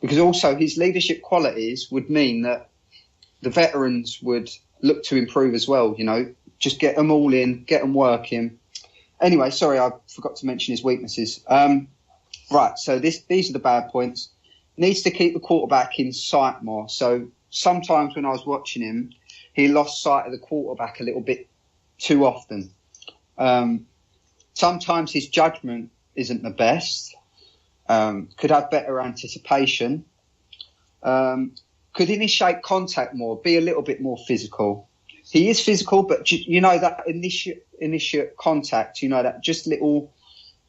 because also his leadership qualities would mean that the veterans would look to improve as well. Just get them all in, get them working. Anyway, sorry, I forgot to mention his weaknesses. Right, so these are the bad points. Needs to keep the quarterback in sight more. So sometimes when I was watching him, he lost sight of the quarterback a little bit too often. Sometimes his judgment isn't the best. Could have better anticipation. Could initiate contact more, be a little bit more physical. He is physical, but that initiate contact, that just little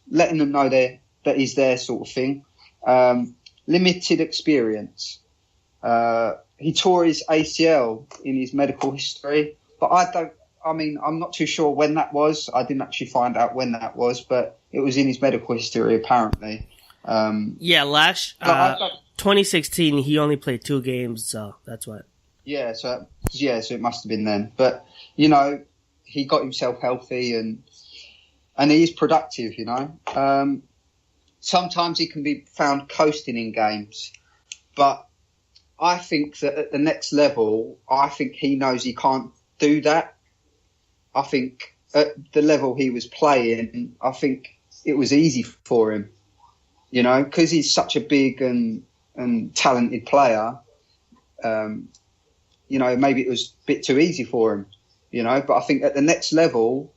letting them know that he's there sort of thing. Limited experience. He tore his ACL in his medical history, but I'm not too sure when that was. I didn't actually find out when that was, but it was in his medical history apparently. 2016, he only played 2 games, so that's why. So it must have been then. But he got himself healthy and he is productive. Sometimes he can be found coasting in games, but I think that at the next level, I think he knows he can't do that. I think at the level he was playing, I think it was easy for him, because he's such a big and talented player. Maybe it was a bit too easy for him, but I think at the next level,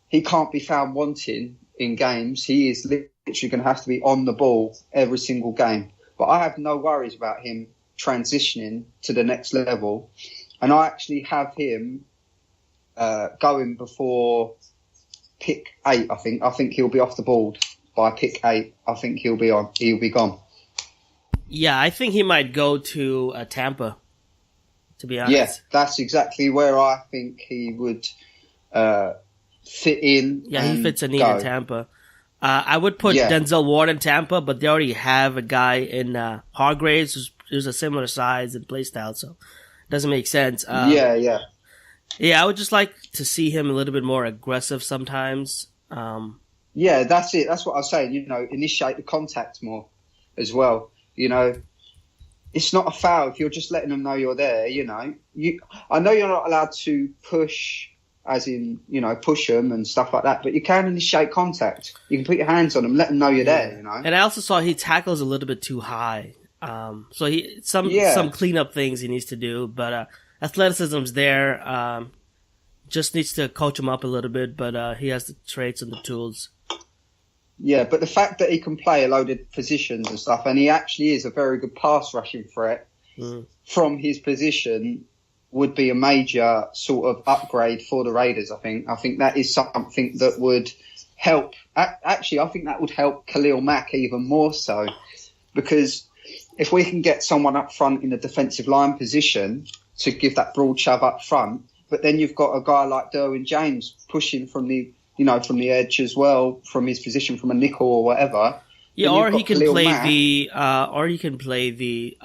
he can't be found wanting in games. He is literally going to have to be on the ball every single game. But I have no worries about him transitioning to the next level. And I actually have him going before pick 8, I think. I think he'll be off the board by pick 8. I think he'll be gone. Yeah, I think he might go to Tampa, to be honest. Yeah, that's exactly where I think he would fit in. Yeah, he fits a need in Tampa. I would put Denzel Ward in Tampa, but they already have a guy in Hargraves who's a similar size and play style, so it doesn't make sense. Yeah, I would just like to see him a little bit more aggressive sometimes. Yeah, that's it. That's what I was saying. Initiate the contact more as well. It's not a foul if you're just letting them know you're there. I know you're not allowed to push, as in push them and stuff like that, but you can initiate contact. You can put your hands on them, let them know you're there. And I also saw he tackles a little bit too high. So some cleanup things he needs to do, but athleticism's there. Just needs to coach him up a little bit, but he has the traits and the tools. Yeah, but the fact that he can play a load of positions and stuff, and he actually is a very good pass rushing threat from his position, would be a major sort of upgrade for the Raiders, I think. I think that is something that would help. Actually, I think that would help Khalil Mack even more so, because if we can get someone up front in the defensive line position to give that broad shove up front, but then you've got a guy like Derwin James pushing from the edge as well, from his position from a nickel or whatever. Yeah, or he can play the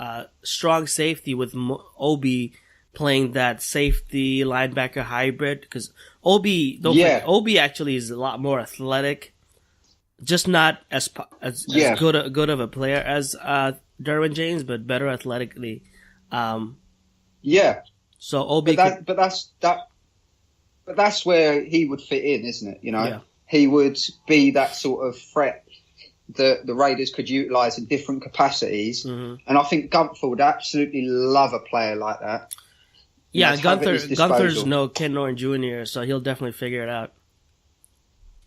strong safety with Obi playing that safety linebacker hybrid, because Obi actually is a lot more athletic, just not as good of a player as Derwin James, but better athletically. So Obi, but that's where he would fit in, isn't it? Yeah. He would be that sort of threat that the Raiders could utilise in different capacities. Mm-hmm. And I think Gunther would absolutely love a player like that. Yeah, Gunther's no Ken Norton Jr., so he'll definitely figure it out.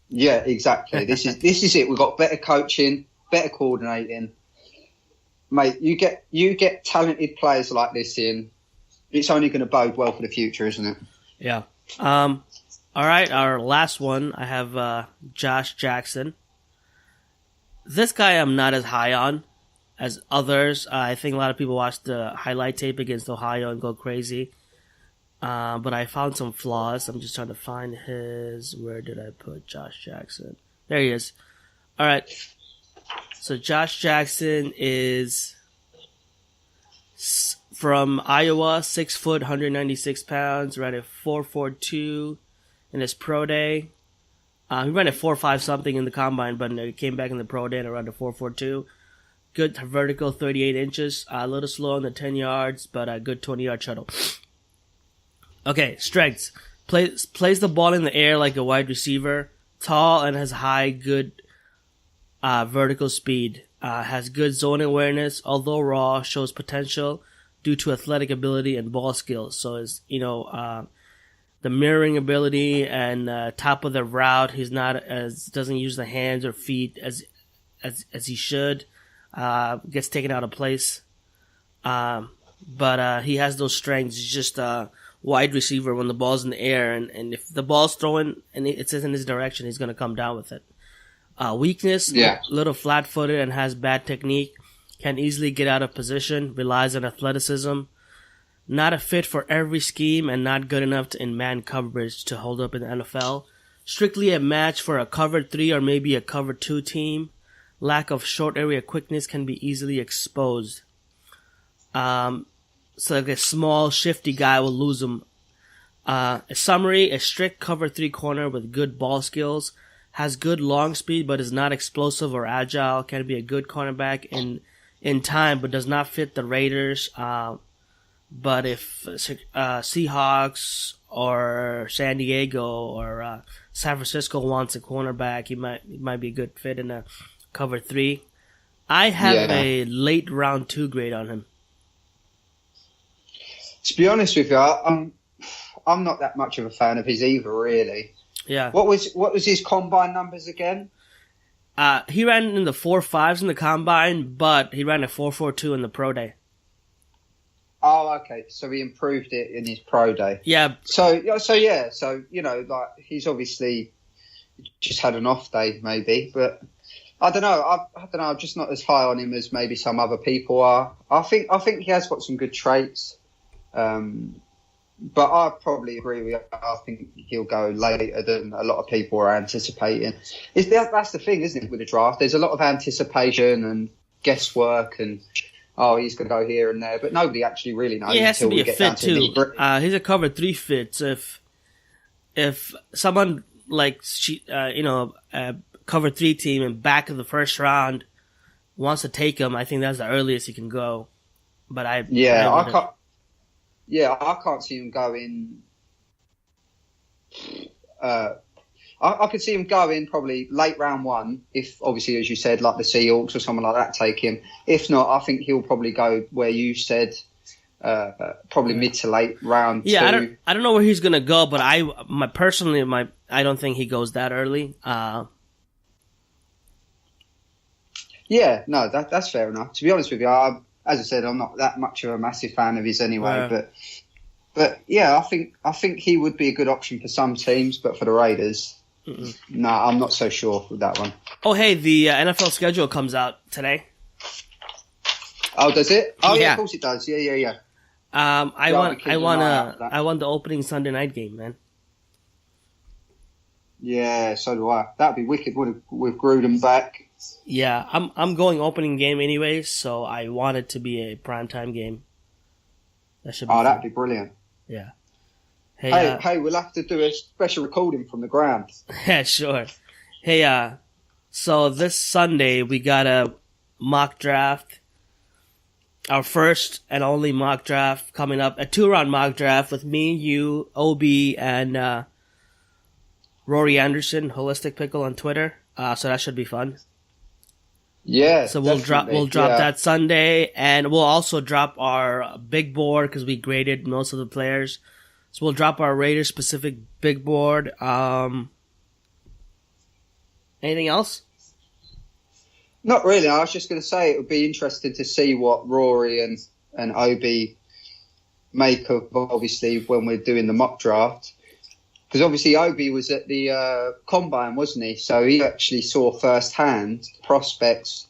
Yeah, exactly. This is it. We've got better coaching, better coordinating. Mate, you get talented players like this in, it's only going to bode well for the future, isn't it? Yeah. All right, our last one, I have Josh Jackson. This guy I'm not as high on as others. I think a lot of people watch the highlight tape against Ohio and go crazy. But I found some flaws. I'm just trying to find his... Where did I put Josh Jackson? There he is. All right. So Josh Jackson is from Iowa, 6 foot, 196 pounds, ran a 4.42 in his pro day. He ran a 4.5 something in the combine, but he came back in the pro day and around a 4.42. good vertical, 38 inches. A little slow on the 10 yards, but a good 20-yard shuttle. Okay, strengths. Plays the ball in the air like a wide receiver. Tall and has high, good vertical speed. Has good zone awareness. Although raw, shows potential due to athletic ability and ball skills. So is the mirroring ability and top of the route. He's not doesn't use the hands or feet as he should. Gets taken out of place. But he has those strengths. He's just a wide receiver when the ball's in the air, and if the ball's throwing and it's in his direction, he's going to come down with it. Weakness, little flat-footed and has bad technique. Can easily get out of position. Relies on athleticism. Not a fit for every scheme and not good enough in man coverage to hold up in the NFL. Strictly a match for a cover 3 or maybe a cover 2 team. Lack of short area quickness, can be easily exposed. So like a small, shifty guy will lose him. A summary, a strict cover 3 corner with good ball skills. Has good long speed but is not explosive or agile. Can be a good cornerback in time but does not fit the Raiders. But if Seahawks or San Diego or San Francisco wants a cornerback, he might be a good fit in a cover 3. I have a late round 2 grade on him. To be honest with you, I'm not that much of a fan of his either, really. Yeah. What was his combine numbers again? He ran in the 4.5s in the combine, but he ran a 4.42 in the pro day. Oh, okay. So he improved it in his pro day. Yeah. So like he's obviously just had an off day, maybe. But I don't know. I'm just not as high on him as maybe some other people are. I think he has got some good traits. But I probably agree with you. I think he'll go later than a lot of people are anticipating. That's the thing, isn't it, with the draft? There's a lot of anticipation and guesswork and, he's going to go here and there. But nobody actually really knows. He has to be a fit, too. To he's a cover 3 fit. So if someone like, cover 3 team in back of the first round wants to take him, I think that's the earliest he can go. But I can't see him going. I could see him going probably late round 1, if obviously, as you said, like the Seahawks or someone like that take him. If not, I think he'll probably go where you said, probably mid to late round 2. I don't know where he's gonna go, but I don't think he goes that early. That's fair enough. To be honest with you, as I said, I'm not that much of a massive fan of his anyway, but yeah, I think he would be a good option for some teams, but for the Raiders, no, I'm not so sure with that one. Oh, hey, the NFL schedule comes out today. Oh, does it? Oh, yeah, of course it does. Yeah. I want the opening Sunday night game, man. Yeah, so do I. That'd be wicked with Gruden back. Yeah, I'm going opening game anyway, so I want it to be a primetime game. That should be fun. That'd be brilliant. Yeah. Hey, we'll have to do a special recording from the ground. Yeah, sure. Hey, so this Sunday we got a mock draft. Our first and only mock draft coming up. A 2-round mock draft with me, you, OB, and Rory Anderson, Holistic Pickle on Twitter. So that should be fun. Yeah. So we'll drop that Sunday, and we'll also drop our big board because we graded most of the players. So we'll drop our Raiders specific big board. Anything else? Not really. I was just going to say it would be interesting to see what Rory and Obi make of, obviously, when we're doing the mock draft. Because obviously Obi was at the combine, wasn't he? So he actually saw firsthand prospects.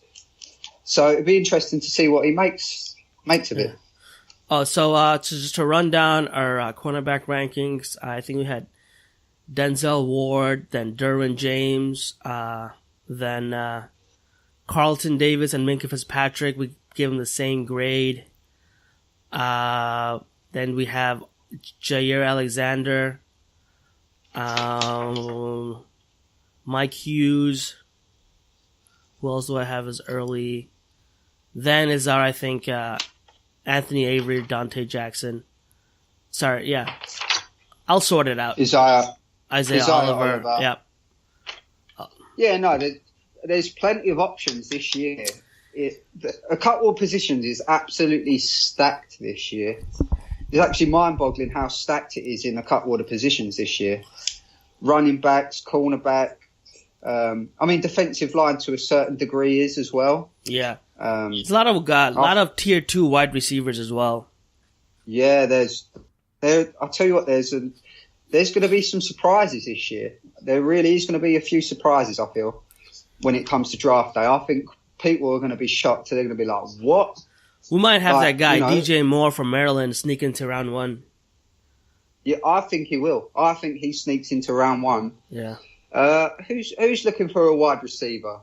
So it'd be interesting to see what he makes of it. Oh, so just to run down our cornerback rankings, I think we had Denzel Ward, then Derwin James, then Carlton Davis and Minkah Fitzpatrick. We give them the same grade. Then we have Jair Alexander, Mike Hughes. Who else do I have as early? Then is our, I think, Anthony Avery, Dante Jackson. Sorry, yeah. I'll sort it out. Isaiah Oliver. Yep. Yeah, no, there's plenty of options this year. A couple of positions is absolutely stacked this year. It's actually mind-boggling how stacked it is in a couple of the positions this year. Running backs, cornerback. Defensive line to a certain degree is as well. Yeah. There's a lot of tier 2 wide receivers as well. Yeah, I'll tell you what, there's going to be some surprises this year. There really is going to be a few surprises, I feel, when it comes to draft day. I think people are going to be shocked. They're going to be like, what? We might have that guy, DJ Moore from Maryland, sneak into round 1. Yeah, I think he will. I think he sneaks into round 1. Yeah. Who's looking for a wide receiver?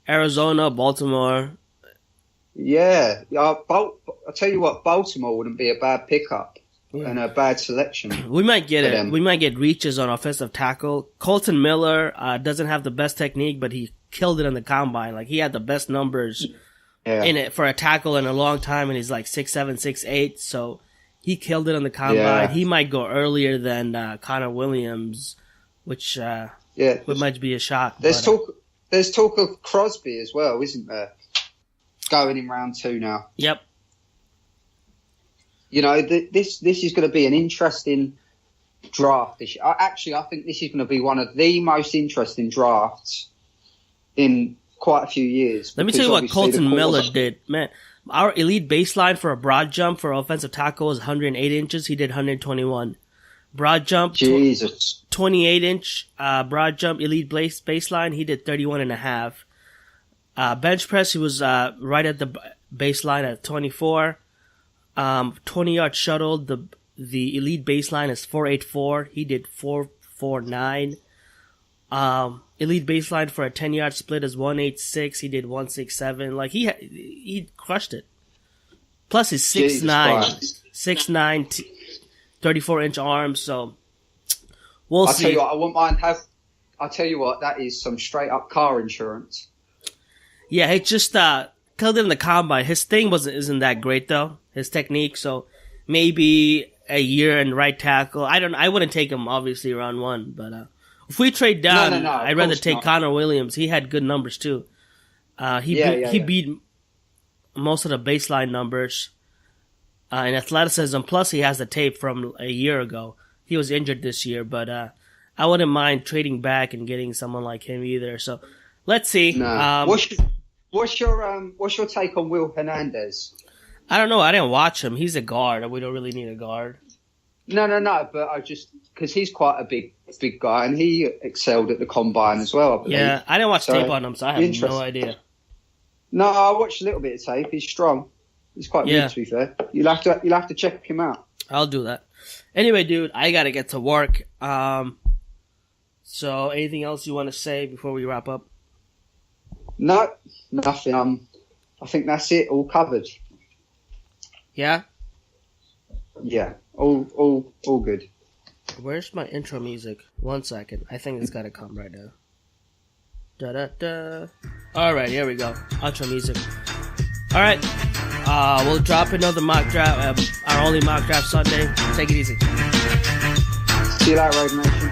Arizona, Baltimore. Yeah. I'll tell you what, Baltimore wouldn't be a bad pickup and a bad selection. We might get it. We might get reaches on offensive tackle. Colton Miller doesn't have the best technique, but he killed it in the combine. Like, he had the best numbers in it for a tackle in a long time, and he's like 6'7", 6'8", so he killed it on the combine. Yeah. He might go earlier than Connor Williams, which might be a shock. There's talk of Crosby as well, isn't there? Going in round 2 now. Yep. You know, this is going to be an interesting draft this year. I think this is going to be one of the most interesting drafts in quite a few years. Let me tell you what Colton Miller did. Man, our elite baseline for a broad jump for offensive tackle was 108 inches. He did 121. Broad jump, Jesus. 28-inch broad jump elite baseline. He did 31.5. Bench press, he was right at the baseline at 24. 20-yard shuttle, the elite baseline is 4.84. He did 4.49. Elite baseline for a 10-yard split is 1.86. He did 1.67. Like, he crushed it. Plus he's 6'9", 34-inch arms. So we'll see. Tell you what, I won't mind I'll tell you what, that is some straight up car insurance. Yeah, he just killed it in the combine. His thing isn't that great though. His technique. So maybe a year in right tackle. I wouldn't take him obviously round 1, but if we trade down, no, I'd rather take Connor Williams. He had good numbers too. He beat most of the baseline numbers in athleticism. Plus, he has the tape from a year ago. He was injured this year, but I wouldn't mind trading back and getting someone like him either. So let's see. No. What's your take on Will Hernandez? I don't know. I didn't watch him. He's a guard. We don't really need a guard. No. But I just because he's quite a big guy and he excelled at the combine as well. I believe. Yeah, I didn't watch tape on him, so I have no idea. No, I watched a little bit of tape. He's strong. He's quite good, to be fair. You'll have to check him out. I'll do that. Anyway, dude, I gotta get to work. So anything else you want to say before we wrap up? No, nothing. I think that's it. All covered. Yeah. Yeah. All good. Where's my intro music? 1 second. I think it's gotta come right now. Da da da. All right, here we go. Outro music. All right. We'll drop another mock draft. Our only mock draft Sunday. Take it easy. See you later, Road Nation.